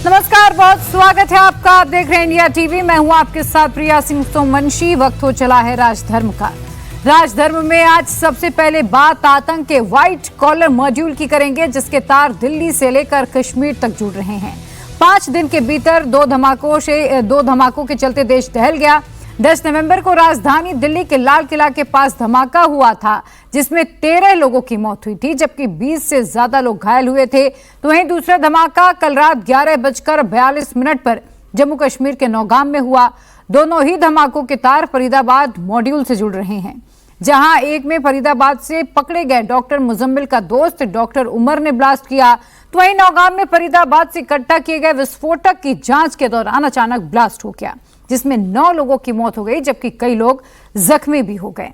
नमस्कार, बहुत स्वागत है आपका। आप देख रहे हैं इंडिया टीवी। मैं हूं आपके साथ प्रिया सिंह सोमवंशी। वक्त हो चला है राजधर्म का। राजधर्म में आज सबसे पहले बात आतंक के व्हाइट कॉलर मॉड्यूल की करेंगे, जिसके तार दिल्ली से लेकर कश्मीर तक जुड़ रहे हैं। 5 दिन के भीतर दो धमाकों के चलते देश दहल गया। 10 नवंबर को राजधानी दिल्ली के लाल किला के पास धमाका हुआ था, जिसमें 13 लोगों की मौत हुई थी, जबकि 20 से ज्यादा लोग घायल हुए थे। तो वहीं दूसरा धमाका कल रात 11:42 पर जम्मू कश्मीर के नौगाम में हुआ। दोनों ही धमाकों के तार फरीदाबाद मॉड्यूल से जुड़ रहे हैं, जहां एक में फरीदाबाद से पकड़े गए डॉक्टर मुजम्मिल का दोस्त डॉक्टर उमर ने ब्लास्ट किया, तो वहीं नौगाम में फरीदाबाद से इकट्ठा किए गए विस्फोटक की जांच के दौरान अचानक ब्लास्ट हो गया, जिसमें 9 लोगों की मौत हो गई, जबकि कई लोग जख्मी भी हो गए।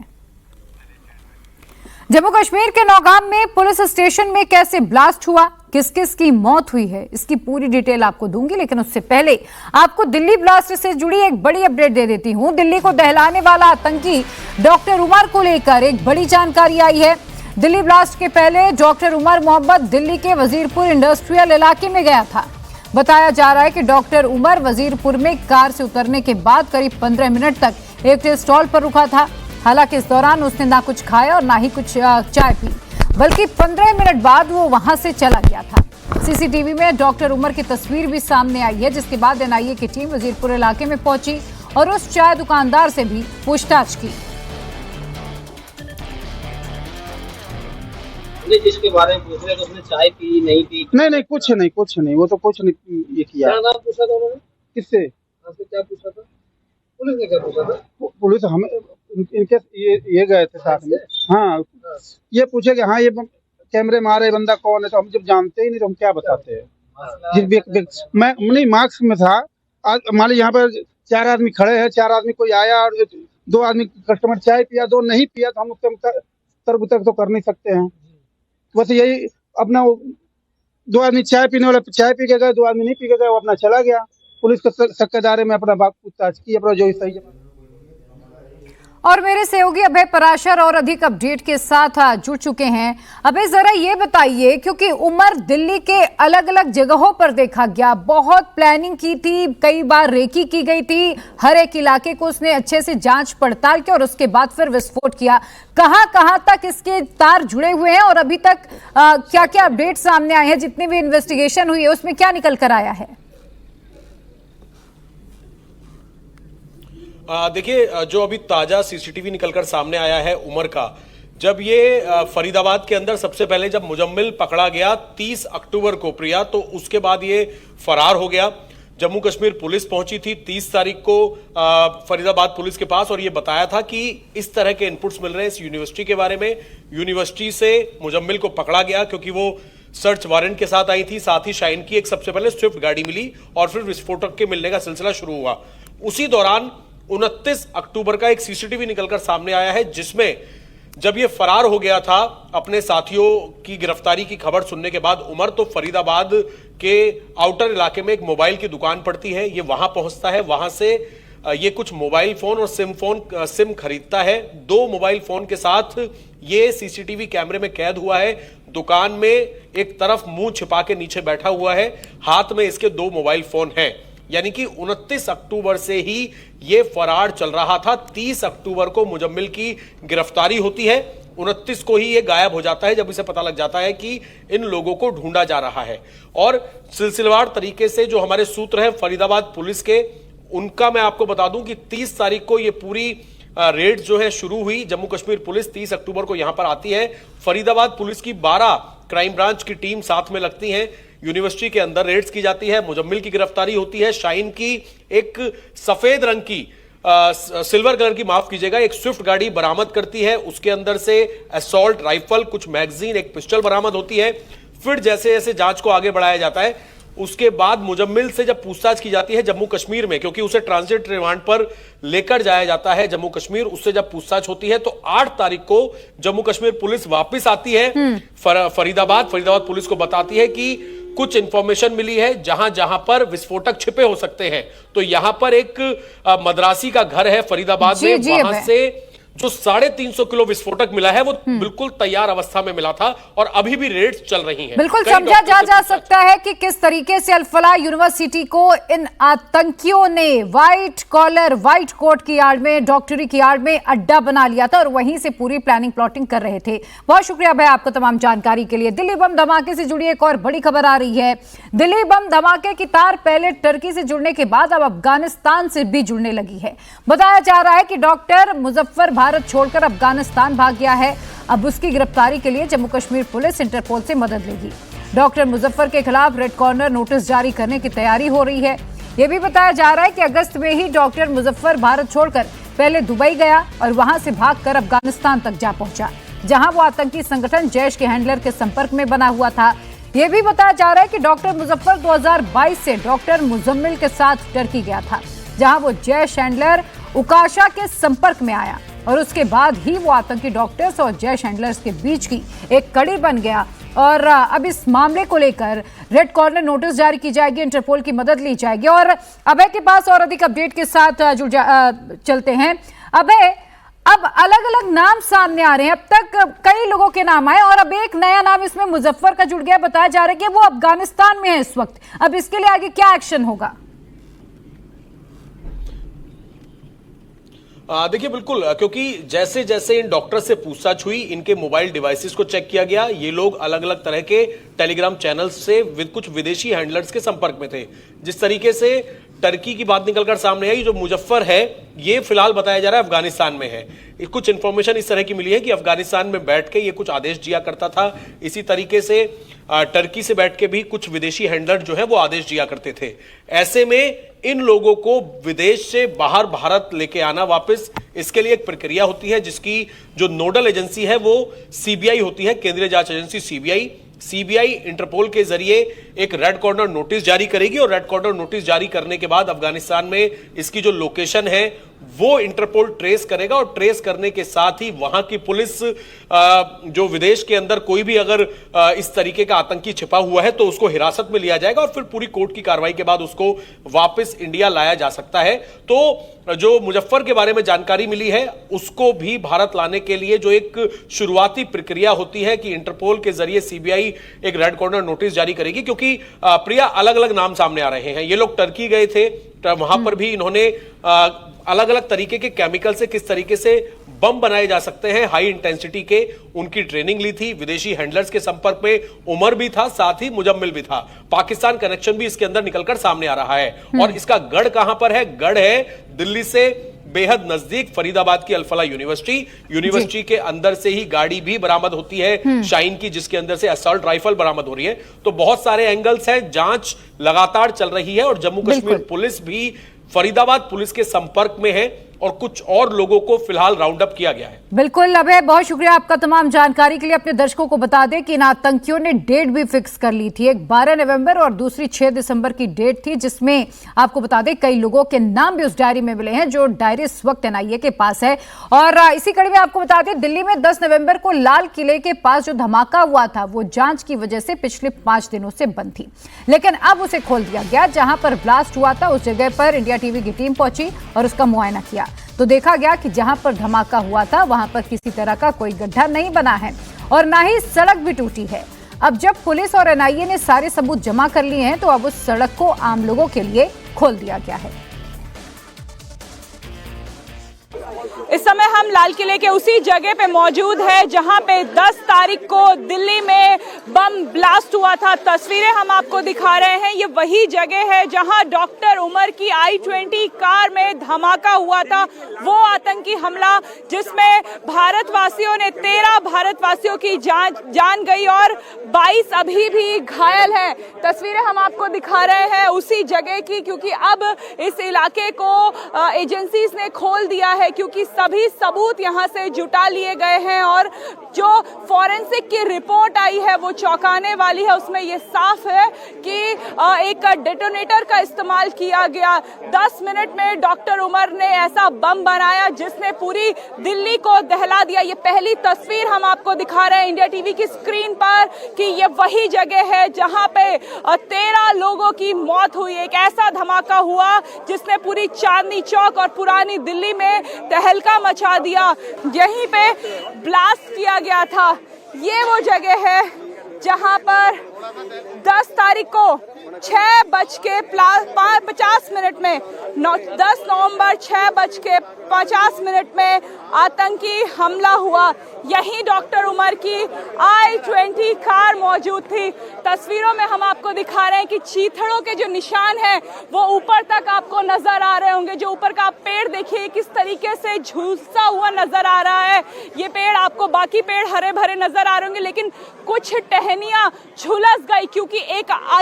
जम्मू कश्मीर के नौगाम में पुलिस स्टेशन में कैसे ब्लास्ट हुआ, किस किस की मौत हुई है, इसकी पूरी डिटेल आपको दूंगी। लेकिन उससे पहले आपको दिल्ली ब्लास्ट से जुड़ी एक बड़ी अपडेट दे देती हूं। दिल्ली को दहलाने वाला आतंकी डॉक्टर उमर को लेकर एक बड़ी जानकारी आई है। दिल्ली ब्लास्ट के पहले डॉक्टर उमर मोहम्मद दिल्ली के वजीरपुर इंडस्ट्रियल इलाके में गया था। बताया जा रहा है कि डॉक्टर उमर वजीरपुर में कार से उतरने के बाद करीब 15 मिनट तक एक स्टॉल पर रुका था। हालांकि इस दौरान उसने ना कुछ खाया और ना ही कुछ चाय पी, बल्कि 15 मिनट बाद वो वहां से चला गया था। सीसीटीवी में डॉक्टर उमर की तस्वीर भी सामने आई है, जिसके बाद एनआईए की टीम वजीरपुर इलाके में पहुंची और उस चाय दुकानदार से भी पूछताछ की। जिसके बारे में पूछ रहे थे उसने चाय पी नहीं पी? नहीं, कुछ नहीं, वो तो कुछ नहीं ये किया। क्या नाम पूछा था उन्होंने? किससे? आपसे क्या पूछा था? पुलिस ने क्या पूछा था? पुलिस हमें इनके ये गए थे साथ में। हाँ, ये पूछे कि हाँ ये कैमरे मारे बंदा कौन है, तो हम जब जानते ही नहीं तो हम क्या बताते हैं। मैं नहीं मार्क्स में था। मान लीजिए यहाँ पर 4 आदमी खड़े हैं, 4 आदमी कोई आया और 2 आदमी कस्टमर चाय पिया, 2 नहीं पिया, तो हम उससे तरबतर तो कर नहीं सकते हैं। बस यही अपना 2 आदमी चाय पीने वाला चाय पी के गए, 2 आदमी नहीं पी के गए, वो अपना चला गया। पुलिस को सक्केदारे में अपना बात पूछताछ की, अपना जो सही है। और मेरे सहयोगी अभय पराशर और अधिक अपडेट के साथ जुड़ चुके हैं। अभय, जरा ये बताइए, क्योंकि उमर दिल्ली के अलग अलग जगहों पर देखा गया, बहुत प्लानिंग की थी, कई बार रेकी की गई थी, हर एक इलाके को उसने अच्छे से जांच पड़ताल की और उसके बाद फिर विस्फोट किया। कहां तक इसके तार जुड़े हुए हैं और अभी तक क्या क्या अपडेट सामने आए हैं? जितनी भी इन्वेस्टिगेशन हुई है उसमें क्या निकल कर आया है? देखिए, जो अभी ताजा सीसीटीवी निकलकर सामने आया है उमर का, जब ये फरीदाबाद के अंदर सबसे पहले जब मुजम्मिल पकड़ा गया 30 अक्टूबर को प्रिया, तो उसके बाद ये फरार हो गया। जम्मू कश्मीर पुलिस पहुंची थी 30 तारीख को फरीदाबाद पुलिस के पास और ये बताया था कि इस तरह के इनपुट्स मिल रहे हैं इस यूनिवर्सिटी के बारे में। यूनिवर्सिटी से मुजम्मिल को पकड़ा गया क्योंकि वो सर्च वारंट के साथ आई थी। साथ ही शाइन की एक सबसे पहले स्विफ्ट गाड़ी मिली और फिर विस्फोटक के मिलने का सिलसिला शुरू हुआ। उसी दौरान 29 अक्टूबर का एक सीसीटीवी निकलकर सामने आया है, जिसमें जब ये फरार हो गया था अपने साथियों की गिरफ्तारी की खबर सुनने के बाद उमर, तो फरीदाबाद के आउटर इलाके में एक मोबाइल की दुकान पड़ती है, ये वहां पहुंचता है। वहां से ये कुछ मोबाइल फोन और सिम खरीदता है। 2 मोबाइल फोन के साथ ये सीसीटीवी कैमरे में कैद हुआ है। दुकान में एक तरफ मुंह छिपा के नीचे बैठा हुआ है, हाथ में इसके 2 मोबाइल फोन हैं। यानी कि 29 अक्टूबर से ही ये फरार चल रहा था। 30 अक्टूबर को मुजम्मिल की गिरफ्तारी होती है, 29 को ही ये गायब हो जाता है, जब इसे पता लग जाता है कि इन लोगों को ढूंढा जा रहा है। और सिलसिलेवार तरीके से जो हमारे सूत्र हैं फरीदाबाद पुलिस के, उनका मैं आपको बता दूं कि 30 तारीख को ये पूरी रेड जो है शुरू हुई। जम्मू कश्मीर पुलिस 30 अक्टूबर को यहां पर आती है। फरीदाबाद पुलिस की 12 क्राइम ब्रांच की टीम साथ में लगती है। यूनिवर्सिटी के अंदर रेड्स की जाती है, मुजम्मिल की गिरफ्तारी होती है। शाइन की एक सफेद रंग की सिल्वर कलर की, माफ कीजिएगा, एक स्विफ्ट गाड़ी बरामद करती है। उसके अंदर से असॉल्ट राइफल, कुछ मैगजीन, एक पिस्टल बरामद होती है। फिर जैसे जैसे जांच को आगे बढ़ाया जाता है, उसके बाद मुजम्मिल से जब पूछताछ की जाती है जम्मू कश्मीर में, क्योंकि उसे ट्रांजिट रिमांड पर लेकर जाया जाता है जम्मू कश्मीर, उससे जब पूछताछ होती है तो 8 तारीख को जम्मू कश्मीर पुलिस वापस आती है फरीदाबाद पुलिस को बताती है कि कुछ इंफॉर्मेशन मिली है जहां जहां पर विस्फोटक छिपे हो सकते हैं। तो यहां पर एक मद्रासी का घर है फरीदाबाद में, वहां से जो 350 किलो विस्फोटक मिला है वो बिल्कुल तैयार अवस्था में मिला था और अभी भी रेड्स चल रही हैं। बिल्कुल समझा जा सकता है कि किस तरीके से अल-फलाह यूनिवर्सिटी को इन आतंकियों ने व्हाइट कॉलर व्हाइट कोट की आड़ में, डॉक्टरी की आड़ में अड्डा बना लिया था और वहीं से पूरी प्लानिंग प्लॉटिंग कर रहे थे। बहुत शुक्रिया भाई आपको तमाम जानकारी के लिए। दिल्ली बम धमाके से जुड़ी एक और बड़ी खबर आ रही है। दिल्ली बम धमाके की तार पहले टर्की से जुड़ने के बाद अब अफगानिस्तान से भी जुड़ने लगी है। बताया जा रहा है कि डॉक्टर मुजफ्फर भारत छोड़कर अफगानिस्तान भाग गया है। अब उसकी गिरफ्तारी के लिए जम्मू कश्मीर पुलिस इंटरपोल से मदद लेगी। डॉक्टर मुजफ्फर के खिलाफ रेड कॉर्नर नोटिस जारी करने की तैयारी हो रही है। यह भी बताया जा रहा है कि अगस्त में ही डॉक्टर मुजफ्फर भारत छोड़कर पहले दुबई गया और वहां से भागकर अफगानिस्तान तक जा पहुंचा, जहां वो आतंकी संगठन जैश के हैंडलर के संपर्क में बना हुआ था। यह भी बताया जा रहा है कि डॉक्टर मुजफ्फर 2022 से डॉक्टर मुजम्मिल के साथ टर्की गया था, जहां वो जैश हैंडलर उकाशा के संपर्क में आया और उसके बाद ही वो आतंकी डॉक्टर्स और जैश हैंडलर्स के बीच की एक कड़ी बन गया। और अब इस मामले को लेकर रेड कॉर्नर नोटिस जारी की जाएगी, इंटरपोल की मदद ली जाएगी। और अभय के पास और अधिक अपडेट के साथ चलते हैं। अभय, अब अलग अलग नाम सामने आ रहे हैं। अब तक कई लोगों के नाम आए और अब एक नया नाम इसमें मुजफ्फर का जुड़ गया। बताया जा रहा है कि वो अफगानिस्तान में है इस वक्त। अब इसके लिए आगे क्या एक्शन होगा? देखिए बिल्कुल, क्योंकि जैसे जैसे इन डॉक्टर से पूछताछ हुई, इनके मोबाइल डिवाइसेस को चेक किया गया। ये लोग अलग अलग तरह के टेलीग्राम चैनल्स से कुछ विदेशी हैंडलर्स के संपर्क में थे। जिस तरीके से टर्की की बात निकलकर सामने आई, जो मुजफ्फर है ये फिलहाल बताया जा रहा है अफगानिस्तान में है। कुछ इंफॉर्मेशन इस तरह की मिली है कि अफगानिस्तान में बैठ के ये कुछ आदेश दिया करता था। इसी तरीके से टर्की से बैठ के भी कुछ विदेशी हैंडलर जो है वो आदेश दिया करते थे। ऐसे में इन लोगों को विदेश से बाहर भारत लेके आना वापस, इसके लिए एक प्रक्रिया होती है जिसकी जो नोडल एजेंसी है वो सीबीआई होती है, केंद्रीय जांच एजेंसी सीबीआई इंटरपोल के जरिए एक रेड कॉर्नर नोटिस जारी करेगी और रेड कॉर्नर नोटिस जारी करने के बाद अफगानिस्तान में इसकी जो लोकेशन है वो इंटरपोल ट्रेस करेगा और ट्रेस करने के साथ ही वहां की पुलिस जो विदेश के अंदर कोई भी अगर इस तरीके का आतंकी छिपा हुआ है तो उसको हिरासत में लिया जाएगा और फिर पूरी कोर्ट की कार्रवाई के बाद उसको वापस इंडिया लाया जा सकता है। तो जो मुजफ्फर के बारे में जानकारी मिली है उसको भी भारत लाने के लिए जो एक शुरुआती प्रक्रिया होती है कि इंटरपोल के जरिए सीबीआई एक रेड कॉर्नर नोटिस जारी करेगी, क्योंकि प्रिया अलग अलग नाम सामने आ रहे हैं। ये लोग टर्की गए थे, वहां पर भी इन्होंने अलग अलग तरीके के केमिकल से किस तरीके से बम बनाए जा सकते हैं हाई इंटेंसिटी के, उनकी ट्रेनिंग ली थी। विदेशी हैंडलर्स के संपर्क में उमर भी था, साथ ही मुजम्मिल भी था। पाकिस्तान कनेक्शन भी इसके अंदर निकलकर सामने आ रहा है। और इसका गढ़ कहां पर है? गढ़ है दिल्ली से बेहद नजदीक फरीदाबाद की अल-फलाह यूनिवर्सिटी के अंदर से ही गाड़ी भी बरामद होती है शाइन की, जिसके अंदर से असॉल्ट राइफल बरामद हो रही है। तो बहुत सारे एंगल्स हैं, जांच लगातार चल रही है और जम्मू कश्मीर पुलिस भी फरीदाबाद पुलिस के संपर्क में है और कुछ और लोगों को फिलहाल राउंड अप किया गया है। बिल्कुल अभय, बहुत शुक्रिया आपका तमाम जानकारी के लिए। अपने दर्शकों को बता दें कि इन आतंकियों ने डेट भी फिक्स कर ली थी, एक 12 नवंबर और दूसरी 6 दिसंबर की डेट थी, जिसमें आपको बता दें कई लोगों के नाम भी उस डायरी में मिले हैं, जो डायरी इस वक्त एनआईए के पास है। और इसी कड़ी में आपको बता दें दिल्ली में 10 नवंबर को लाल किले के पास जो धमाका हुआ था वो जांच की वजह से पिछले 5 दिनों से बंद थी, लेकिन अब उसे खोल दिया गया। जहां पर ब्लास्ट हुआ था उस जगह पर इंडिया टीवी की टीम पहुंची और उसका मुआयना किया तो देखा गया कि जहां पर धमाका हुआ था वहां पर किसी तरह का कोई गड्ढा नहीं बना है और ना ही सड़क भी टूटी है। अब जब पुलिस और एनआईए ने सारे सबूत जमा कर लिए हैं तो अब उस सड़क को आम लोगों के लिए खोल दिया गया है। इस समय हम लाल किले के उसी जगह पे मौजूद है जहां पे 10 तारीख को दिल्ली में बम ब्लास्ट हुआ था। तस्वीरें हम आपको दिखा रहे हैं, ये वही जगह है जहां डॉक्टर उमर की I-20 कार में धमाका हुआ था। वो आतंकी हमला जिसमें भारतवासियों ने 13 भारतवासियों की जान गई और 22 अभी भी घायल हैं। तस्वीरें हम आपको दिखा रहे हैं उसी जगह की, क्योंकि अब इस इलाके को एजेंसीज ने खोल दिया है, क्योंकि सभी सबूत यहां से जुटा लिए गए हैं और जो फॉरेंसिक की रिपोर्ट आई है वो चौंकाने वाली है। उसमें ये साफ है कि एक डेटोनेटर का इस्तेमाल किया गया। 10 मिनट में डॉक्टर उमर ने ऐसा बम बनाया जिसने पूरी दिल्ली को दहला दिया। ये पहली तस्वीर हम आपको दिखा रहे हैं इंडिया टीवी की स्क्रीन पर कि ये वही जगह है जहां पे 13 लोगों की मौत हुई। एक ऐसा धमाका हुआ जिसने पूरी चांदनी चौक और पुरानी दिल्ली में तहलका हड़का मचा दिया। यहीं पे ब्लास्ट किया गया था। ये वो जगह है जहां पर 10 तारीख को 6:50 में 10 नवंबर 6:50 में आतंकी हमला हुआ। यही डॉक्टर उमर की I-20 कार मौजूद थी। तस्वीरों में हम आपको दिखा रहे हैं कि चीथड़ों के जो निशान हैं वो ऊपर तक आपको नजर आ रहे होंगे। जो ऊपर का आप पेड़ देखिए किस तरीके से झुलसा हुआ नजर आ रहा है। ये पेड़ आपको, बाकी पेड़ हरे भरे नजर आ रहे होंगे, लेकिन कुछ टहनियां झुलस गई क्योंकि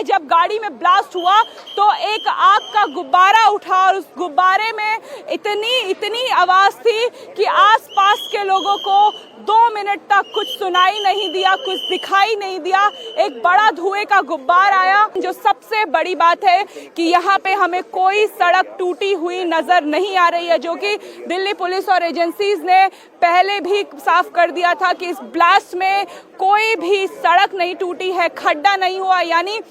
जब गाड़ी में ब्लास्ट हुआ तो एक आग का गुब्बारा उठा और उस गुब्बारे में इतनी आवाज थी कि आसपास के लोगों को 2 मिनट तक कुछ सुनाई नहीं दिया, कुछ दिखाई नहीं दिया। एक बड़ा धुएं का गुब्बार आया। जो सबसे बड़ी बात है कि यहाँ पे हमें कोई सड़क टूटी हुई नजर नहीं आ रही है, जो कि दिल्ली पुलिस और एजेंसीज ने पहले भी साफ कर दिया था कि इस ब्लास्ट में कोई भी सड़क नहीं टूटी है, खड्डा नहीं हुआ। यानी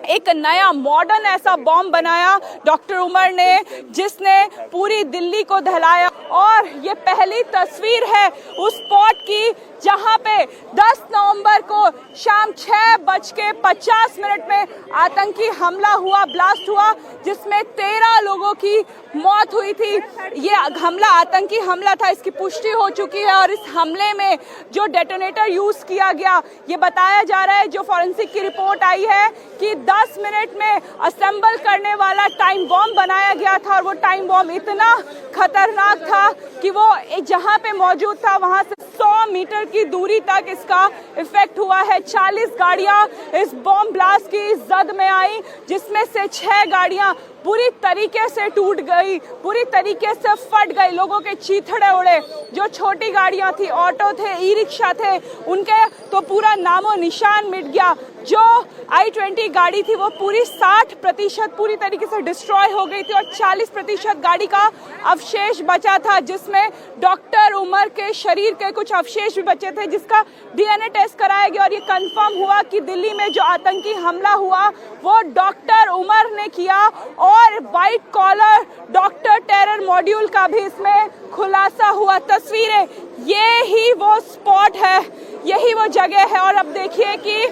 एक नया मॉडर्न ऐसा बॉम्ब बनाया डॉक्टर उमर ने, जिसने पूरी दिल्ली को दहलाया। और ये पहली तस्वीर है उस स्पॉट की जहां पे 10 नवंबर को शाम 6:50 में आतंकी हमला हुआ, ब्लास्ट हुआ, जिसमें 13 लोगों की मौत हुई थी। ये हमला आतंकी हमला था, इसकी पुष्टि हो चुकी है। और इस हमले में जो डेटोनेटर यूज किया गया, ये बताया जा रहा है, जो फॉरेंसिक की रिपोर्ट आई है कि 10 मिनट में असेंबल करने वाला टाइम बॉम्ब बनाया गया था। और वो टाइम बॉम्ब इतना खतरनाक था कि वो जहां पे मौजूद था वहां से 100 मीटर की दूरी तक इसका इफेक्ट हुआ है। 40 गाड़ियां इस बॉम्ब ब्लास्ट की जद में आई, जिसमें से 6 गाड़ियां पूरी तरीके से टूट गई, पूरी तरीके से फट गई, लोगों के चीथड़े उड़े। जो छोटी गाड़ियां थी, ऑटो थे, ई रिक्शा थे, उनके तो पूरा नामो निशान मिट गया। जो I-20 गाड़ी थी वो पूरी 60% पूरी तरीके से डिस्ट्रॉय हो गई थी और 40% गाड़ी का अवशेष बचा था, जिसमें डॉक्टर उमर के शरीर के कुछ अवशेष भी बचे थे, जिसका DNA टेस्ट कराया गया। और ये कंफर्म हुआ कि दिल्ली में जो आतंकी हमला हुआ वो डॉक्टर उमर ने किया। और white collar doctor terror module का भी इसमें खुलासा हुआ। तस्वीरें, ये ही वो स्पॉट है, यही वो जगह है। और अब देखिए कि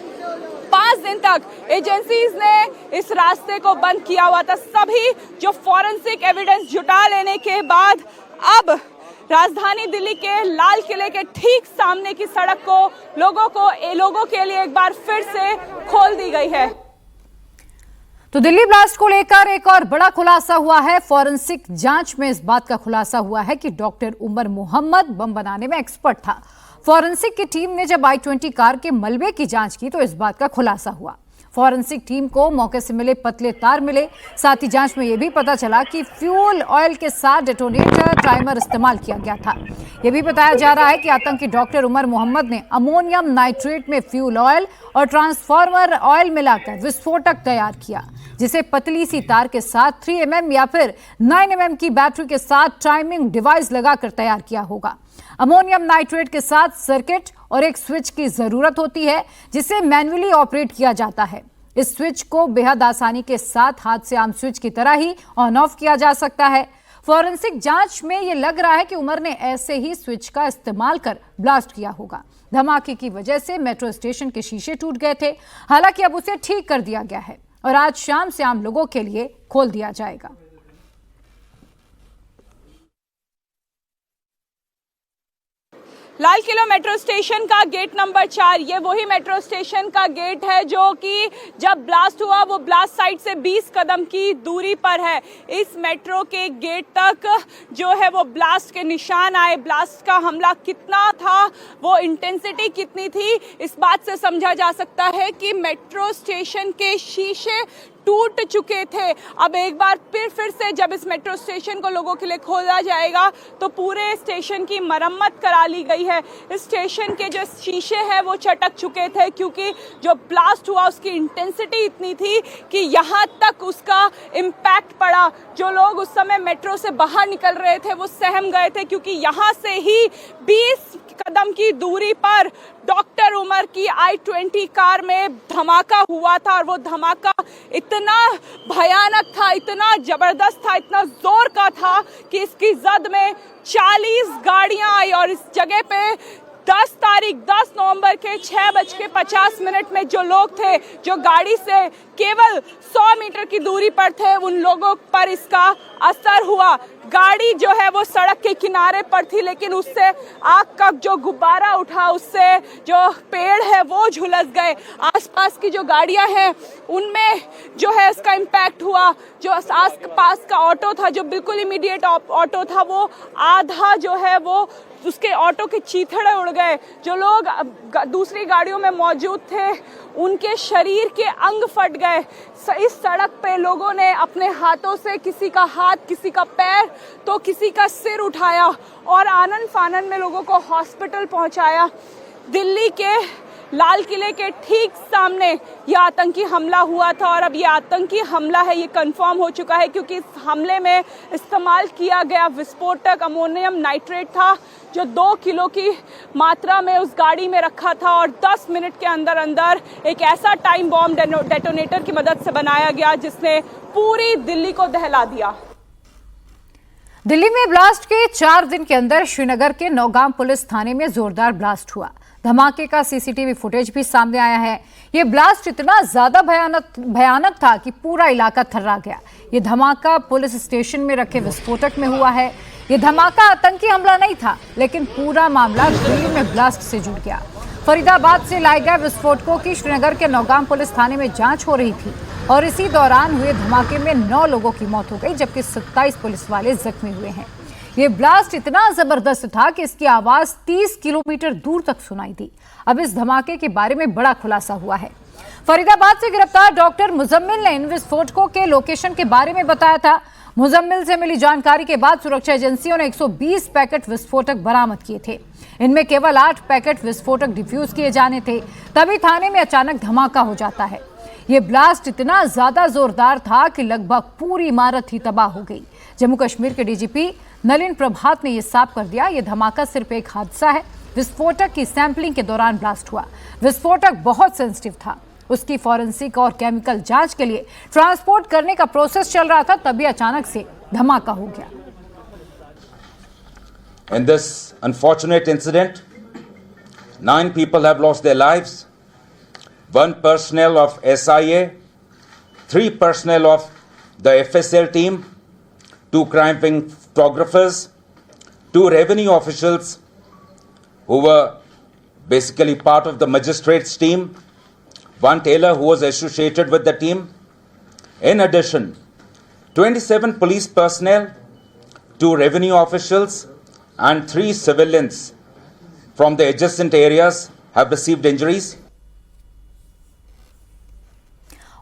5 दिन तक एजेंसीज ने इस रास्ते को बंद किया हुआ था। सभी जो फॉरेंसिक एविडेंस जुटा लेने के बाद अब राजधानी दिल्ली के लाल किले के ठीक सामने की सड़क को लोगों के लिए एक बार फिर से खोल दी गई है। तो दिल्ली ब्लास्ट को लेकर एक और बड़ा खुलासा हुआ है। फॉरेंसिक जांच में इस बात का खुलासा हुआ है कि डॉक्टर उमर मोहम्मद बम बनाने में एक्सपर्ट था। फॉरेंसिक की टीम ने जब I-20 कार के मलबे की जांच की तो इस बात का खुलासा हुआ। फॉरेंसिक टीम को मौके से मिले पतले तार मिले। साथ ही जांच में यह भी पता चला कि फ्यूल ऑयल के साथ डेटोनेटर टाइमर इस्तेमाल किया गया था। यह भी बताया जा रहा है कि आतंकी डॉक्टर उमर मोहम्मद ने अमोनियम नाइट्रेट में फ्यूल ऑयल और ट्रांसफार्मर ऑयल मिलाकर विस्फोटक तैयार किया, जिसे पतली सी तार के साथ 3 mm या फिर 9 mm की बैटरी के साथ टाइमिंग डिवाइस लगाकर तैयार किया होगा। अमोनियम नाइट्रेट के साथ सर्किट और एक स्विच की जरूरत होती है, जिसे मैन्युअली ऑपरेट किया जाता है। इस स्विच को बेहद आसानी के साथ हाथ से आम स्विच की तरह ही ऑन ऑफ किया जा सकता है। फॉरेंसिक जांच में यह लग रहा है कि उमर ने ऐसे ही स्विच का इस्तेमाल कर ब्लास्ट किया होगा। धमाके की वजह से मेट्रो स्टेशन के शीशे टूट गए थे। हालांकि अब उसे ठीक कर दिया गया है और आज शाम से आम लोगों के लिए खोल दिया जाएगा। लाल किला मेट्रो स्टेशन का गेट नंबर 4, ये वही मेट्रो स्टेशन का गेट है जो कि जब ब्लास्ट हुआ वो ब्लास्ट साइट से 20 कदम की दूरी पर है। इस मेट्रो के गेट तक जो है वो ब्लास्ट के निशान आए। ब्लास्ट का हमला कितना था, वो इंटेंसिटी कितनी थी, इस बात से समझा जा सकता है कि मेट्रो स्टेशन के शीशे टूट चुके थे। अब एक बार फिर से जब इस मेट्रो स्टेशन को लोगों के लिए खोला जाएगा तो पूरे स्टेशन की मरम्मत करा ली गई है। इस स्टेशन के जो शीशे हैं वो चटक चुके थे क्योंकि जो ब्लास्ट हुआ उसकी इंटेंसिटी इतनी थी कि यहाँ तक उसका इम्पैक्ट पड़ा। जो लोग उस समय मेट्रो से बाहर निकल रहे थे वो सहम गए थे क्योंकि यहाँ से ही 20 कदम की दूरी पर डॉक्टर उमर की I-20 कार में धमाका हुआ था और वो धमाका इतना भयानक था, इतना जबरदस्त था, इतना जोर का था कि इसकी जद में 40 गाड़ियां आई और इस जगह पे 10 नवंबर के 6:50 में जो लोग थे, जो गाड़ी से केवल 100 मीटर की दूरी पर थे, उन लोगों पर इसका असर हुआ। गाड़ी जो है वो सड़क के किनारे पर थी, लेकिन उससे आग का जो गुब्बारा उठा, उससे जो पेड़ है वो झुलस गए। आसपास की जो गाड़ियां हैं उनमें जो है इसका इम्पैक्ट हुआ। जो आस पास का ऑटो था, जो बिल्कुल इमीडिएट ऑटो था, वो आधा जो है वो उसके ऑटो के चीथड़े उड़ गए। जो लोग दूसरी गाड़ियों में मौजूद थे उनके शरीर के अंग फट गए। इस सड़क पे लोगों ने अपने हाथों से किसी का हाथ, किसी का पैर तो किसी का सिर उठाया और आनन फानन में लोगों को हॉस्पिटल पहुंचाया। दिल्ली के लाल किले के ठीक सामने यह आतंकी हमला हुआ था और अब ये आतंकी हमला है, ये कंफर्म हो चुका है, क्योंकि इस हमले में इस्तेमाल किया गया विस्फोटक अमोनियम नाइट्रेट था, जो 2 किलो की मात्रा में उस गाड़ी में रखा था और 10 मिनट के अंदर अंदर एक ऐसा टाइम बॉम्ब डेटोनेटर की मदद से बनाया गया जिसने पूरी दिल्ली को दहला दिया। दिल्ली में ब्लास्ट के 4 दिन के अंदर श्रीनगर के नौगाम पुलिस थाने में जोरदार ब्लास्ट हुआ। धमाके का सीसीटीवी फुटेज भी सामने आया है। यह ब्लास्ट इतना ज्यादा भयानक था कि पूरा इलाका थर्रा गया। यह धमाका पुलिस स्टेशन में रखे विस्फोटक में हुआ है। यह धमाका आतंकी हमला नहीं था, लेकिन पूरा मामला दिल्ली में ब्लास्ट से जुड़ गया। फरीदाबाद से लाए गए विस्फोटकों की श्रीनगर के नौगाम पुलिस थाने में जांच हो रही थी और इसी दौरान हुए धमाके में 9 लोगों की मौत हो गई, जबकि 27 पुलिस वाले जख्मी हुए हैं। ये ब्लास्ट इतना जबरदस्त था कि इसकी आवाज 30 किलोमीटर दूर तक सुनाई दी। अब इस धमाके के बारे में बड़ा खुलासा हुआ है। फरीदाबाद से गिरफ्तार डॉक्टर मुजम्मिल ने इन विस्फोटकों के लोकेशन के बारे में बताया था। मुजम्मिल से मिली जानकारी के बाद सुरक्षा एजेंसियों ने 120 पैकेट विस्फोटक बरामद किए थे। इनमें केवल 8 पैकेट विस्फोटक डिफ्यूज किए जाने थे, तभी थाने में अचानक धमाका हो जाता है। ये ब्लास्ट इतना ज्यादा जोरदार था कि लगभग पूरी इमारत ही तबाह हो गई। जम्मू कश्मीर के डीजीपी नलिन प्रभात ने यह साफ कर दिया, यह धमाका सिर्फ एक हादसा है। विस्फोटक की सैंपलिंग के दौरान ब्लास्ट हुआ। विस्फोटक बहुत सेंसिटिव था, उसकी फॉरेंसिक और केमिकल जांच के लिए ट्रांसपोर्ट करने का प्रोसेस चल रहा था, तभी अचानक से धमाका हो गया। In this unfortunate incident, 9 people have lost their lives. 1 personnel of SIA, 3 personnel of the FSL team, 2 crime photographers, 2 revenue officials who were basically part of the magistrates team, 1 tailor who was associated with the team. In addition, 27 police personnel, 2 revenue officials and 3 civilians from the adjacent areas have received injuries.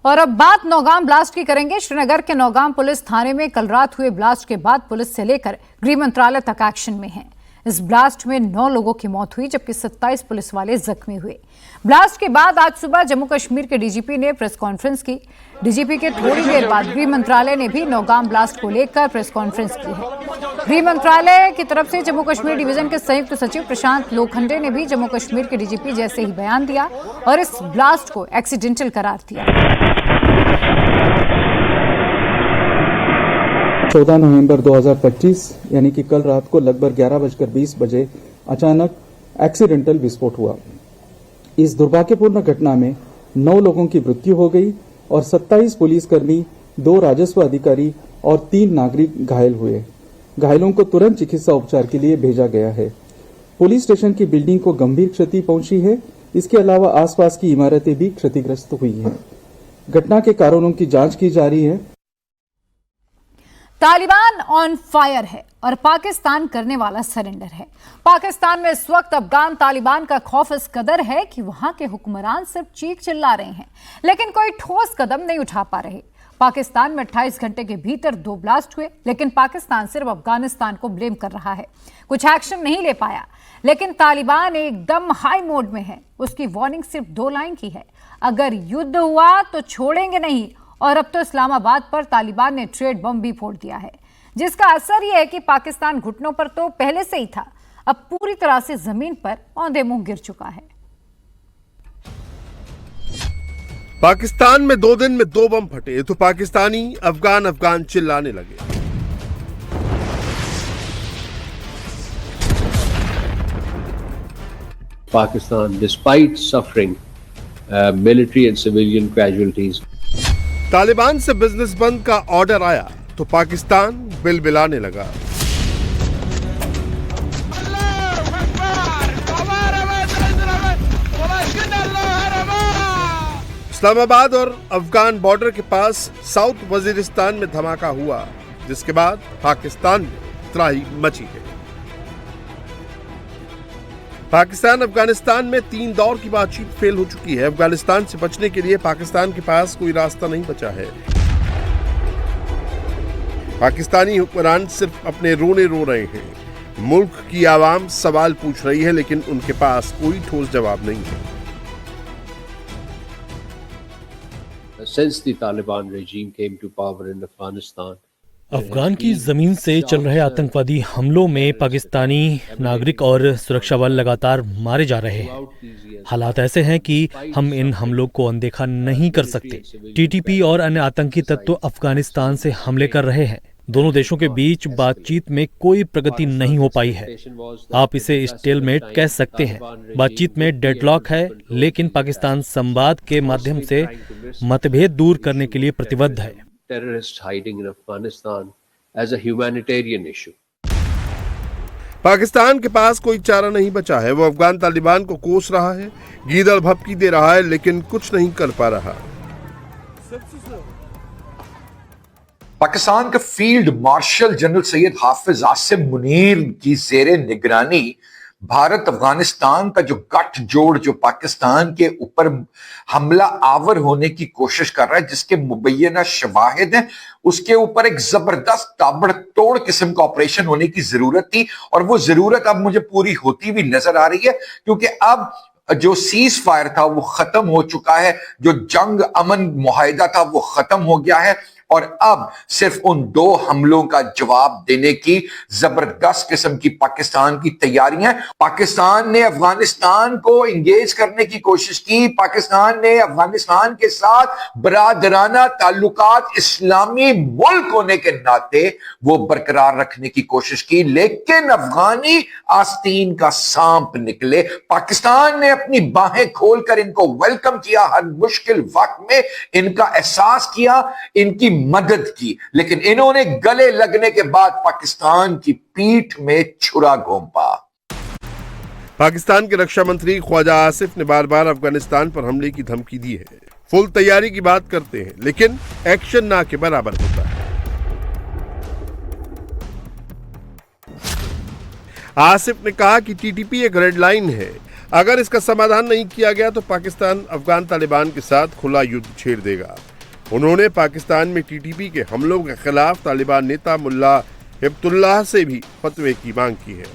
और अब बात Nowgam blast की करेंगे। श्रीनगर के Nowgam police थाने में कल रात हुए ब्लास्ट के बाद पुलिस से लेकर गृह मंत्रालय तक एक्शन में है। इस ब्लास्ट में 9 लोगों की मौत हुई, जबकि 27 पुलिस वाले जख्मी हुए। ब्लास्ट के बाद आज सुबह जम्मू कश्मीर के डीजीपी ने प्रेस कॉन्फ्रेंस की। डीजीपी के थोड़ी देर बाद गृह मंत्रालय ने भी नौगाम ब्लास्ट को लेकर प्रेस कॉन्फ्रेंस की है। गृह मंत्रालय की तरफ से जम्मू कश्मीर डिवीजन के संयुक्त सचिव प्रशांत लोखंडे ने भी जम्मू कश्मीर के डीजीपी जैसे ही बयान दिया और इस ब्लास्ट को एक्सीडेंटल करार दिया। 14 नवंबर 2025 यानी कि कल रात को लगभग 11:20 बजे अचानक एक्सीडेंटल विस्फोट हुआ। इस दुर्भाग्यपूर्ण घटना में 9 लोगों की मृत्यु हो गई और 27 पुलिसकर्मी, 2 राजस्व अधिकारी और 3 नागरिक घायल हुए। घायलों को तुरंत चिकित्सा उपचार के लिए भेजा गया है। पुलिस स्टेशन की बिल्डिंग को गंभीर क्षति पहुंची है। इसके अलावा आसपास की इमारतें भी क्षतिग्रस्त हुई हैं। घटना के कारणों की जांच की जा रही है। तालिबान ऑन फायर है और पाकिस्तान करने वाला सरेंडर है। पाकिस्तान में इस वक्त अफगान तालिबान का खौफ इस कदर है कि वहां के हुक्मरान सिर्फ चीख चिल्ला रहे हैं, लेकिन कोई ठोस कदम नहीं उठा पा रहे। पाकिस्तान में 28 घंटे के भीतर 2 ब्लास्ट हुए, लेकिन पाकिस्तान सिर्फ अफगानिस्तान को ब्लेम कर रहा है, कुछ एक्शन नहीं ले पाया। लेकिन तालिबान एकदम हाई मोड में है। उसकी वार्निंग सिर्फ 2 लाइन की है, अगर युद्ध हुआ तो छोड़ेंगे नहीं। और अब तो इस्लामाबाद पर तालिबान ने ट्रेड बम भी फोड़ दिया है, जिसका असर यह है कि पाकिस्तान घुटनों पर तो पहले से ही था, अब पूरी तरह से जमीन पर औंधे मुंह गिर चुका है। पाकिस्तान में 2 दिन में 2 बम फटे तो पाकिस्तानी अफगान चिल्लाने लगे। Pakistan, despite suffering military and civilian casualties. Taliban से बिजनेस बंद का ऑर्डर आया तो पाकिस्तान बिलबिलाने लगा। इस्लामाबाद और अफगान बॉर्डर के पास साउथ वजीरिस्तान में धमाका हुआ, जिसके बाद पाकिस्तान में त्राही मची है। पाकिस्तान अफगानिस्तान में 3 दौर की बातचीत फेल हो चुकी है। अफगानिस्तान से बचने के लिए पाकिस्तान के पास कोई रास्ता नहीं बचा है। पाकिस्तानी हुक्मरान सिर्फ अपने रोने रो रहे हैं। मुल्क की आवाम सवाल पूछ रही है, लेकिन उनके पास कोई ठोस जवाब नहीं है। Since the Taliban regime came to power in Afghanistan, Afghan की जमीन से चल रहे आतंकवादी हमलों में पाकिस्तानी नागरिक और सुरक्षा बल लगातार मारे जा रहे हैं। हालात ऐसे हैं कि हम इन हमलों को अनदेखा नहीं कर सकते। टीटीपी और अन्य आतंकी तत्व अफगानिस्तान से हमले कर रहे हैं। दोनों देशों के बीच बातचीत में कोई प्रगति नहीं हो पाई है। आप इसे स्टेलमेट कह सकते हैं। बातचीत में डेडलॉक है, लेकिन पाकिस्तान संवाद के माध्यम से मतभेद दूर करने के लिए प्रतिबद्ध है। terrorists hiding in Afghanistan as a humanitarian issue. Pakistan के पास कोई चारा नहीं बचा है। वो अफगान तालिबान को कोस रहा है, गीदड़ भभकी दे रहा है, लेकिन कुछ नहीं कर पा रहा। पाकिस्तान के फील्ड मार्शल जनरल सैयद हाफिज आसिम मुनीर की ज़ेरे निगरानी भारत अफगानिस्तान का जो गठजोड़ जो पाकिस्तान के ऊपर हमला आवर होने की कोशिश कर रहा है, जिसके मुबैना शवाहिद हैं, उसके ऊपर एक जबरदस्त ताबड़तोड़ किस्म का ऑपरेशन होने की जरूरत थी। और वो जरूरत अब मुझे पूरी होती हुई नजर आ रही है, क्योंकि अब जो सीज फायर था वो खत्म हो चुका है, जो जंग अमन मुआहिदा था वो खत्म हो गया है, और अब सिर्फ उन 2 हमलों का जवाब देने की जबरदस्त किस्म की पाकिस्तान की तैयारियां। पाकिस्तान ने अफगानिस्तान को इंगेज करने की कोशिश की। पाकिस्तान ने अफगानिस्तान के साथ बरादराना ताल्लुकात इस्लामी मुल्क होने के नाते वो बरकरार रखने की कोशिश की, लेकिन अफगानी आस्तीन का सांप निकले। पाकिस्तान ने अपनी बाहें खोलकर इनको वेलकम किया, हर मुश्किल वक्त में इनका एहसास किया, इनकी मदद की, लेकिन इन्होंने गले लगने के बाद पाकिस्तान की पीठ में छुरा घोंपा। पाकिस्तान के रक्षा मंत्री ख्वाजा आसिफ ने बार बार अफगानिस्तान पर हमले की धमकी दी है। फुल तैयारी की बात करते हैं, लेकिन एक्शन ना के बराबर होता है। आसिफ ने कहा कि टीटीपी एक रेड लाइन है। अगर इसका समाधान नहीं किया गया तो पाकिस्तान अफगान तालिबान के साथ खुला युद्ध छेड़ देगा। उन्होंने पाकिस्तान में टीटीपी के हमलों के खिलाफ तालिबान नेता मुल्ला हिब्तुल्लाह से भी फतवे की मांग की है।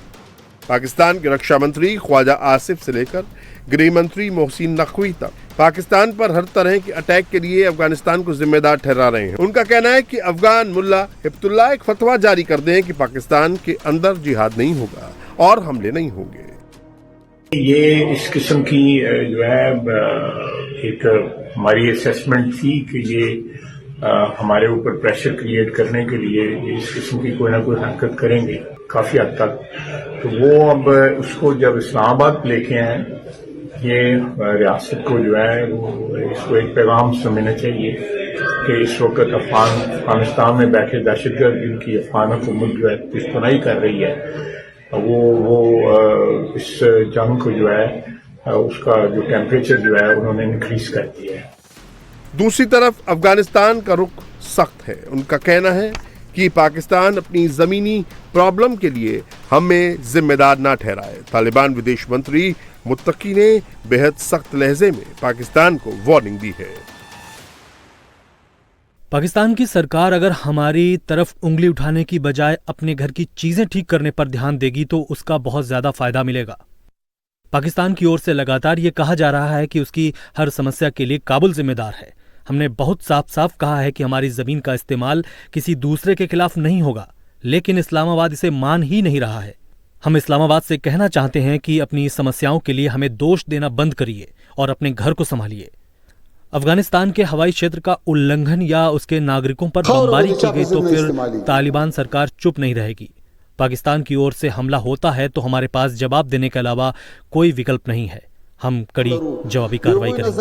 पाकिस्तान के रक्षा मंत्री ख्वाजा आसिफ से लेकर गृह मंत्री मोहसिन नकवी तक पाकिस्तान पर हर तरह के अटैक के लिए अफगानिस्तान को जिम्मेदार ठहरा रहे हैं। उनका कहना है कि अफगान मुल्ला हिब्तुल्लाह एक फतवा जारी कर दें कि पाकिस्तान के अंदर जिहाद नहीं होगा और हमले नहीं होंगे। ये इस किस्म की जो है एक हमारी असेसमेंट थी कि ये हमारे ऊपर प्रेशर क्रिएट करने के लिए इस किस्म की कोई ना कोई हरकत करेंगे काफी हद तक। तो वो अब उसको जब इस्लामाबाद लेके आए, ये रियासत को जो है वो इसको एक पैगाम समझना चाहिए कि इस वक्त अफगानिस्तान में बैठे दहशतगर्द जिनकी अफगान हुकूमत जो है पिस्तौनाई कर रही है, वो इस जंग को जो है उसका जो टेम्परेचर जो है उन्होंने इंक्रीज कर दिया है। दूसरी तरफ अफगानिस्तान का रुख सख्त है। उनका कहना है कि पाकिस्तान अपनी जमीनी प्रॉब्लम के लिए हमें जिम्मेदार ना ठहराए। तालिबान विदेश मंत्री मुत्तकी ने बेहद सख्त लहजे में पाकिस्तान को वार्निंग दी है। पाकिस्तान की सरकार अगर हमारी तरफ उंगली उठाने की बजाय अपने घर की चीजें ठीक करने पर ध्यान देगी तो उसका बहुत ज्यादा फायदा मिलेगा। पाकिस्तान की ओर से लगातार ये कहा जा रहा है कि उसकी हर समस्या के लिए काबुल जिम्मेदार है। हमने बहुत साफ साफ कहा है कि हमारी जमीन का इस्तेमाल किसी दूसरे के खिलाफ नहीं होगा, लेकिन इस्लामाबाद इसे मान ही नहीं रहा है। हम इस्लामाबाद से कहना चाहते हैं कि अपनी समस्याओं के लिए हमें दोष देना बंद करिए और अपने घर को संभालिए। अफगानिस्तान के हवाई क्षेत्र का उल्लंघन या उसके नागरिकों पर बमबारी की गई तो फिर तालिबान सरकार चुप नहीं रहेगी। पाकिस्तान की ओर से हमला होता है तो हमारे पास जवाब देने के अलावा कोई विकल्प नहीं है। हम कड़ी जवाबी कार्रवाई करेंगे।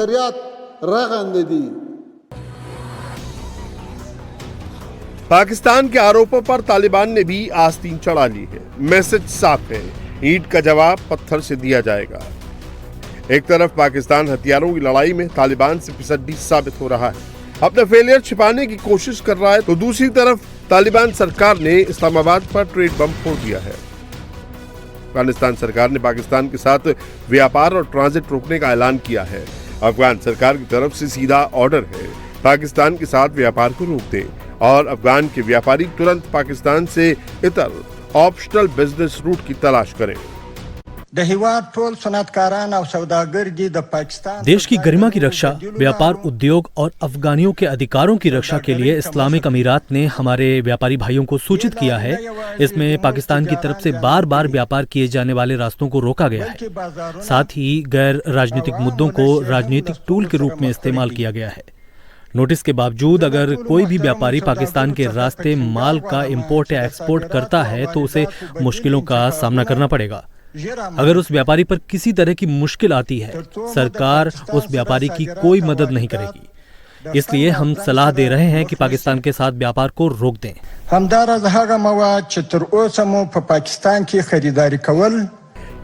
पाकिस्तान के आरोपों पर तालिबान ने भी आस्तीन चढ़ा ली है। मैसेज साफ है, ईंट का जवाब पत्थर से दिया जाएगा। एक तरफ पाकिस्तान हथियारों की लड़ाई में तालिबान से पिछड़ी साबित हो रहा है, अपना फेलियर छिपाने की कोशिश कर रहा है, तो दूसरी तरफ तालिबान सरकार ने इस्लामाबाद पर ट्रेड बम फोड़ दिया है। अफगानिस्तान सरकार ने पाकिस्तान के साथ व्यापार और ट्रांजिट रोकने का ऐलान किया है। अफगान सरकार की तरफ से सीधा ऑर्डर है, पाकिस्तान के साथ व्यापार को रोक दें और अफगान के व्यापारी तुरंत पाकिस्तान से इतर ऑप्शनल बिजनेस रूट की तलाश करें। देश की गरिमा की रक्षा, व्यापार, उद्योग और अफगानियों के अधिकारों की रक्षा के लिए इस्लामिक अमीरात ने हमारे व्यापारी भाइयों को सूचित किया है। इसमें पाकिस्तान की तरफ से बार बार व्यापार किए जाने वाले रास्तों को रोका गया है। साथ ही गैर राजनीतिक मुद्दों को राजनीतिक टूल के रूप में इस्तेमाल किया गया है। नोटिस के बावजूद अगर कोई भी व्यापारी पाकिस्तान के रास्ते माल का इंपोर्ट या एक्सपोर्ट करता है तो उसे मुश्किलों का सामना करना पड़ेगा। अगर उस व्यापारी पर किसी तरह की मुश्किल आती है, सरकार उस व्यापारी की कोई मदद नहीं करेगी। इसलिए हम सलाह दे रहे हैं कि पाकिस्तान के साथ व्यापार को रोक दें।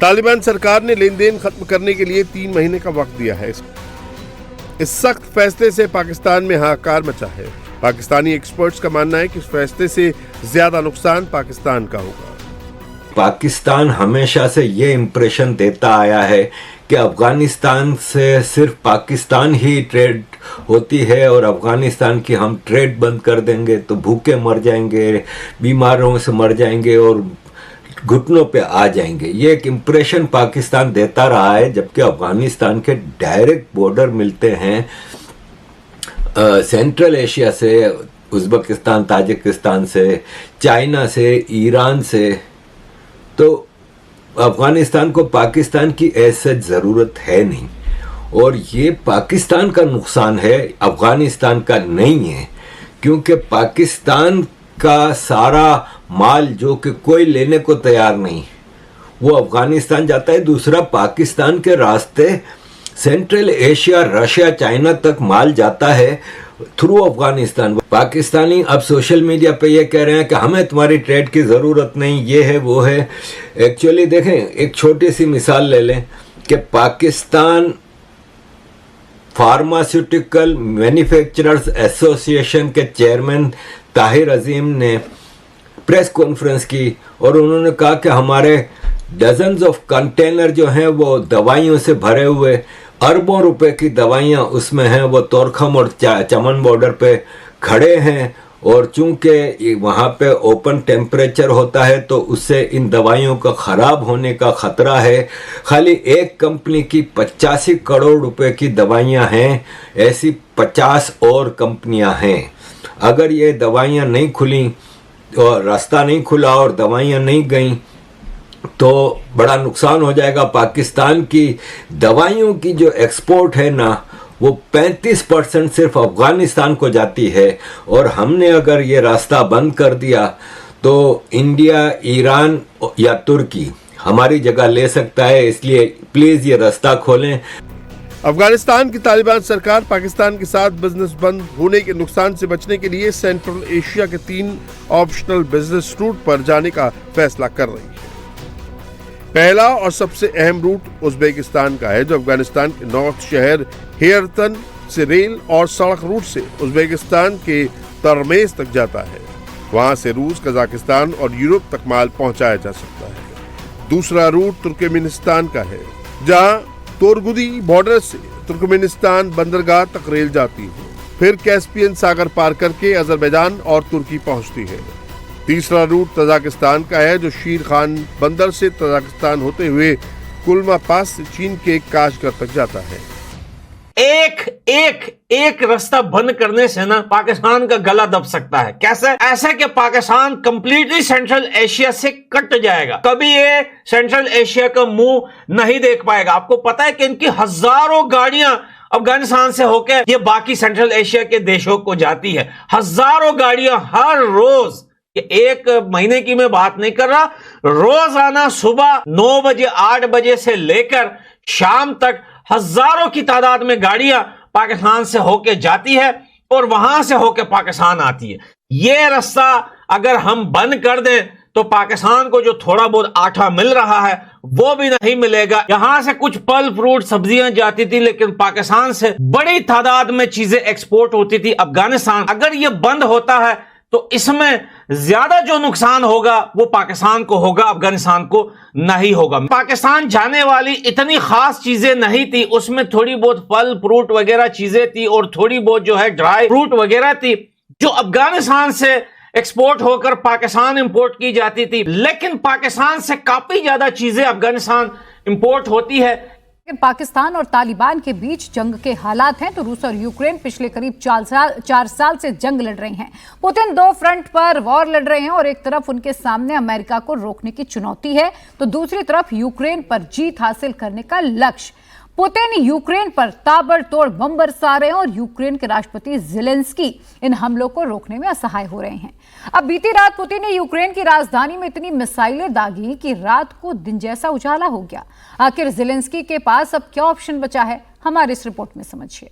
तालिबान सरकार ने लेन देन खत्म करने के लिए 3 महीने का वक्त दिया है। इस सख्त फैसले से पाकिस्तान में हाहाकार मचा है। पाकिस्तानी एक्सपर्ट्स का मानना है कि इस फैसले से ज्यादा नुकसान पाकिस्तान का होगा। पाकिस्तान हमेशा से ये इम्प्रेशन देता आया है कि अफगानिस्तान से सिर्फ पाकिस्तान ही ट्रेड होती है और अफगानिस्तान की हम ट्रेड बंद कर देंगे तो भूखे मर जाएंगे, बीमारों से मर जाएंगे और घुटनों पे आ जाएंगे। ये एक इम्प्रेशन पाकिस्तान देता रहा है, जबकि अफगानिस्तान के डायरेक्ट बॉर्डर मिलते हैं सेंट्रल एशिया से, उज़्बेकिस्तान, ताजिकिस्तान से, चाइना से, ईरान से। तो अफगानिस्तान को पाकिस्तान की ऐसी ज़रूरत है नहीं और ये पाकिस्तान का नुकसान है, अफगानिस्तान का नहीं है, क्योंकि पाकिस्तान का सारा माल जो कि कोई लेने को तैयार नहीं वो अफगानिस्तान जाता है। दूसरा, पाकिस्तान के रास्ते सेंट्रल एशिया, रशिया, चाइना तक माल जाता है थ्रू अफगानिस्तान। पाकिस्तानी अब सोशल मीडिया पे ये कह रहे हैं कि हमें तुम्हारी ट्रेड की ज़रूरत नहीं, ये है वो है। एक्चुअली देखें, एक छोटी सी मिसाल ले लें कि पाकिस्तान फार्मास्यूटिकल मैन्युफैक्चरर्स एसोसिएशन के चेयरमैन ताहिर अजीम ने प्रेस कॉन्फ्रेंस की और उन्होंने कहा कि हमारे डजन्स ऑफ कंटेनर जो हैं वो दवाइयों से भरे हुए, अरबों रुपए की दवाइयाँ उसमें हैं, वो तोरखम और चमन बॉर्डर पे खड़े हैं और चूंकि वहाँ पे ओपन टेम्परेचर होता है तो उससे इन दवाइयों का ख़राब होने का ख़तरा है। खाली एक कंपनी की 85 करोड़ रुपए की दवाइयाँ हैं, ऐसी 50 और कंपनियाँ हैं। अगर ये दवाइयाँ नहीं खुली और रास्ता नहीं खुला और दवाइयाँ नहीं गईं तो बड़ा नुकसान हो जाएगा। पाकिस्तान की दवाइयों की जो एक्सपोर्ट है ना, वो 35% सिर्फ अफगानिस्तान को जाती है और हमने अगर ये रास्ता बंद कर दिया तो इंडिया, ईरान या तुर्की हमारी जगह ले सकता है। इसलिए प्लीज़ ये रास्ता खोलें। अफगानिस्तान की तालिबान सरकार पाकिस्तान के साथ बिजनेस बंद होने के नुकसान से बचने के लिए सेंट्रल एशिया के 3 ऑप्शनल बिजनेस रूट पर जाने का फैसला कर रही है। पहला और सबसे अहम रूट उज़्बेकिस्तान का है, जो अफगानिस्तान के नॉर्थ शहर हेरतन से रेल और सड़क रूट से उज़्बेकिस्तान के तरमेज तक जाता है। वहां से रूस, कजाकिस्तान और यूरोप तक माल पहुंचाया जा सकता है। दूसरा रूट तुर्कमेनिस्तान का है, जहां तोरगुदी बॉर्डर से तुर्कमेनिस्तान बंदरगाह तक रेल जाती है, फिर कैस्पियन सागर पार करके अजरबैजान और तुर्की पहुंचती है। तीसरा रूट तजाकिस्तान का है, जो शीर खान बंदर से तजाकिस्तान होते हुए कुल्मा पास से चीन के काशगर तक जाता है। एक रास्ता बंद करने से ना पाकिस्तान का गला दब सकता है। कैसे? ऐसा कि पाकिस्तान कंप्लीटली सेंट्रल एशिया से कट जाएगा, कभी ये सेंट्रल एशिया का मुंह नहीं देख पाएगा। आपको पता है कि इनकी हजारों गाड़ियां अफगानिस्तान से होकर ये बाकी सेंट्रल एशिया के देशों को जाती है। हजारों गाड़ियां हर रोज, एक महीने की मैं बात नहीं कर रहा, रोजाना सुबह 9 बजे 8 बजे से लेकर शाम तक हजारों की तादाद में गाड़ियां पाकिस्तान से होके जाती है और वहां से होके पाकिस्तान आती है। ये रास्ता अगर हम बंद कर दें तो पाकिस्तान को जो थोड़ा बहुत आटा मिल रहा है वो भी नहीं मिलेगा। यहां से कुछ फल फ्रूट सब्जियां जाती थी, लेकिन पाकिस्तान से बड़ी तादाद में चीजें एक्सपोर्ट होती थी अफगानिस्तान। अगर ये बंद होता है तो इसमें ज्यादा जो नुकसान होगा वो पाकिस्तान को होगा, अफगानिस्तान को नहीं होगा। पाकिस्तान जाने वाली इतनी खास चीजें नहीं थी, उसमें थोड़ी बहुत फल फ्रूट वगैरह चीजें थी और थोड़ी बहुत जो है ड्राई फ्रूट वगैरह थी जो अफगानिस्तान से एक्सपोर्ट होकर पाकिस्तान इंपोर्ट की जाती थी। लेकिन पाकिस्तान से काफी ज्यादा चीजें अफगानिस्तान इंपोर्ट होती है। पाकिस्तान और तालिबान के बीच जंग के हालात हैं तो रूस और यूक्रेन पिछले करीब 4 साल से जंग लड़ रहे हैं। पुतिन 2 फ्रंट पर वॉर लड़ रहे हैं और एक तरफ उनके सामने अमेरिका को रोकने की चुनौती है तो दूसरी तरफ यूक्रेन पर जीत हासिल करने का लक्ष्य। पुतिन यूक्रेन पर ताबड़तोड़ बम बरसा रहे हैं और यूक्रेन के राष्ट्रपति ज़ेलेंस्की इन हमलों को रोकने में असहाय हो रहे हैं। अब बीती रात पुतिन ने यूक्रेन की राजधानी में इतनी मिसाइलें दागी कि रात को दिन जैसा उजाला हो गया। आखिर ज़ेलेंस्की के पास अब क्या ऑप्शन बचा है, हमारी इस रिपोर्ट में समझिए।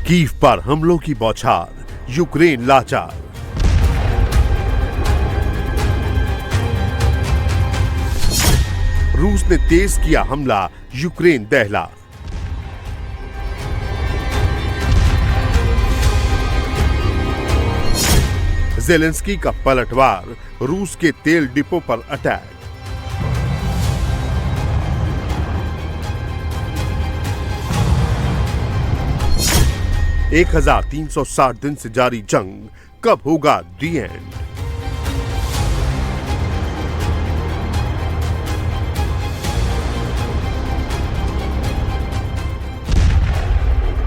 कीव पर हमलों की बौछार, यूक्रेन लाचार। रूस ने तेज किया हमला, यूक्रेन दहला। ज़ेलेंस्की का पलटवार, रूस के तेल डिपो पर अटैक। एक 1360 दिन से जारी जंग, कब होगा दी एंड?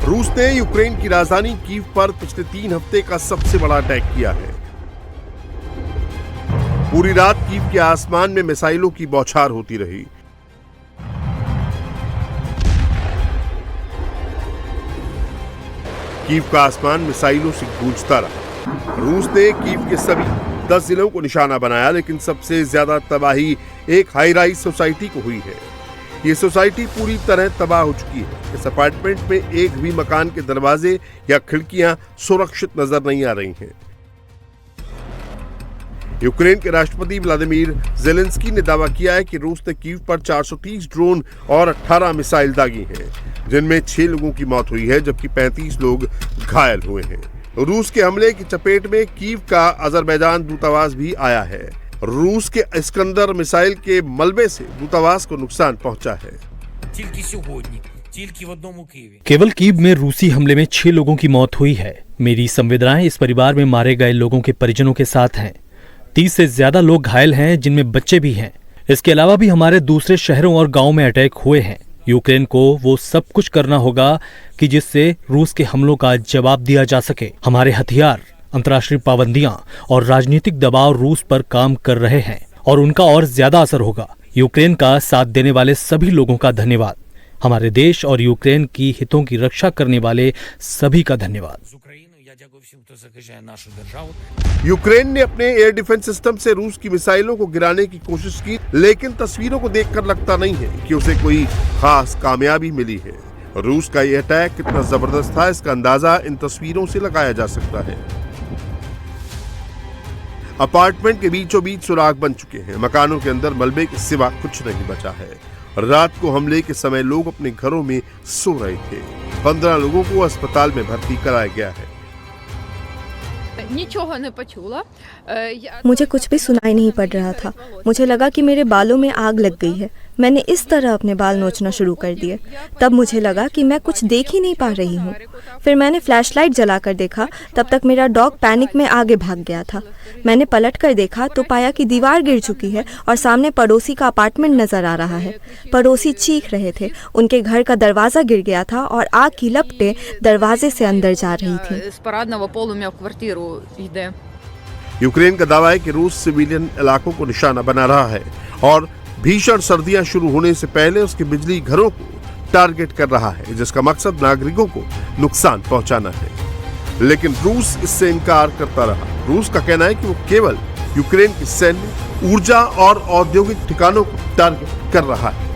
रूस ने यूक्रेन की राजधानी कीव पर पिछले 3 हफ्ते का सबसे बड़ा अटैक किया है। पूरी रात कीव के आसमान में मिसाइलों की बौछार होती रही। कीव का आसमान मिसाइलों से गूंजता रहा। रूस ने कीव के सभी 10 जिलों को निशाना बनाया, लेकिन सबसे ज्यादा तबाही एक हाई राइज सोसाइटी को हुई है। ये सोसाइटी पूरी तरह तबाह हो चुकी है। इस अपार्टमेंट में एक भी मकान के दरवाजे या खिड़कियां सुरक्षित नजर नहीं आ रही हैं। यूक्रेन के राष्ट्रपति व्लादिमीर ज़ेलेंस्की ने दावा किया है कि रूस ने कीव पर 430 ड्रोन और 18 मिसाइल दागी हैं, जिनमें 6 लोगों की मौत हुई है जबकि 35 लोग घायल हुए हैं। रूस के हमले की चपेट में कीव का अजरबैजान दूतावास भी आया है। रूस के इस्कंदर मिसाइल के मलबे से दूतावास को नुकसान पहुंचा है। केवल कीव में रूसी हमले में 6 लोगों की मौत हुई है। मेरी संवेदनाएं इस परिवार में मारे गए लोगों के परिजनों के साथ हैं। 30 से ज्यादा लोग घायल हैं, जिनमें बच्चे भी हैं। इसके अलावा भी हमारे दूसरे शहरों और गांवों में अटैक हुए हैं। यूक्रेन को वो सब कुछ करना होगा कि जिससे रूस के हमलों का जवाब दिया जा सके। हमारे हथियार, अंतर्राष्ट्रीय पाबंदियां और राजनीतिक दबाव रूस पर काम कर रहे हैं और उनका और ज्यादा असर होगा। यूक्रेन का साथ देने वाले सभी लोगों का धन्यवाद। हमारे देश और यूक्रेन की हितों की रक्षा करने वाले सभी का धन्यवाद। यूक्रेन ने अपने एयर डिफेंस सिस्टम से रूस की मिसाइलों को गिराने की कोशिश की, लेकिन तस्वीरों को देखकर लगता नहीं है कि उसे कोई खास कामयाबी मिली है। रूस का यह अटैक कितना जबरदस्त था, इसका अंदाजा इन तस्वीरों से लगाया जा सकता है। अपार्टमेंट के बीचों बीच सुराग बन चुके हैं। मकानों के अंदर मलबे के सिवा कुछ नहीं बचा है। रात को हमले के समय लोग अपने घरों में सो रहे थे। 15 लोगों को अस्पताल में भर्ती कराया गया है। मुझे कुछ भी सुनाई नहीं पड़ रहा था। मुझे लगा कि मेरे बालों में आग लग गई है। मैंने इस तरह अपने बाल नोचना शुरू कर दिए। तब मुझे लगा कि मैं कुछ देख ही नहीं पा रही हूँ। फिर मैंने फ्लैशलाइट जलाकर देखा, तब तक मेरा डॉग पैनिक में आगे भाग गया था। मैंने पलट कर देखा तो पाया कि दीवार गिर चुकी है और सामने पड़ोसी का अपार्टमेंट नजर आ रहा है। पड़ोसी चीख रहे थे। उनके घर का दरवाजा गिर गया था और आग की लपटें दरवाजे से अंदर जा रही थी। यूक्रेन का दावा है कि रूस सिविलियन इलाकों को निशाना बना रहा है और भीषण सर्दियां शुरू होने से पहले उसके बिजली घरों को टारगेट कर रहा है, जिसका मकसद नागरिकों को नुकसान पहुंचाना है। लेकिन रूस इससे इनकार करता रहा। रूस का कहना है कि वो केवल यूक्रेन की सैन्य, ऊर्जा और औद्योगिक ठिकानों को टारगेट कर रहा है।